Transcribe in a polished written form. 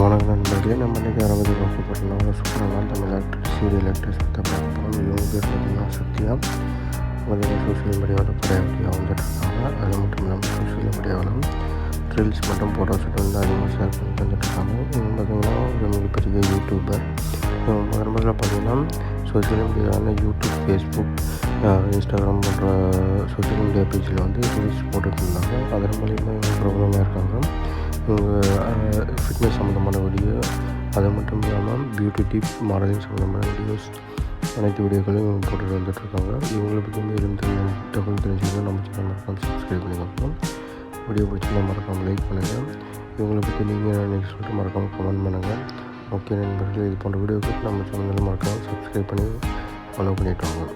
வணக்கம் நண்பர்களே. நம்ம இன்றைக்கி யாரை பற்றி பார்க்க போகிறோம்னா ஒரு சூப்பரான தமிழ் ஆக்டர் சீரியல் ஆக்டர்ஸ் பற்றி பார்க்க போகிறோம். இவங்க பேர் பார்த்திங்கன்னா சத்யா. பார்த்திங்கன்னா சோஷியல் மீடியாவில் படையாக வந்துட்டுருக்காங்க. அது மட்டும் இல்லாமல் சோஷியல் மீடியாவில் ரீல்ஸ் மற்றும் ஃபோட்டோஸ் வந்து அதிகமாக ஷேர் பண்ணிட்டு வந்துட்டுருக்காங்க. இவங்க பார்த்திங்கன்னா ஒரு மிகப்பெரிய யூடியூபர். இவங்க முதல்ல பார்த்திங்கன்னா சோஷியல் மீடியாவான யூடியூப், ஃபேஸ்புக், இன்ஸ்டாகிராம் போன்ற சோஷியல் மீடியா பேஜில் வந்து ரீல்ஸ் போட்டுட்டு இருந்தாங்க. அதன் மூலிமா இவங்க பிரபலமாக இருக்காங்க. இவங்க ஃபிட்னஸ் சம்மந்தமான வீடியோ, அது மட்டும் இல்லாமல் பியூட்டி டிப், மாடலிங் சம்மந்தமான வீடியோஸ், அனைத்து வீடியோக்களையும் இவங்க போட்டுட்டு வந்துட்டுருக்காங்க. இவங்களை பற்றி மேலும் தகவல் தெரிஞ்சுக்கணும் நம்ம சேனல் மறக்காமல் சப்ஸ்கிரைப் பண்ணிக்கோங்க. வீடியோ பிடிச்சிருந்தா மறக்காமல் லைக் பண்ணுங்கள். இவங்களை பற்றி நீங்கள் நினைக்க சொல்லிட்டு மறக்காமல் கமெண்ட் பண்ணுங்கள். ஓகே நண்பர்கள், இது போன்ற வீடியோக்கு நம்ம சேனலில் மறக்காமல் சப்ஸ்கிரைப் பண்ணி ஃபாலோ பண்ணிவிட்டு வாங்க.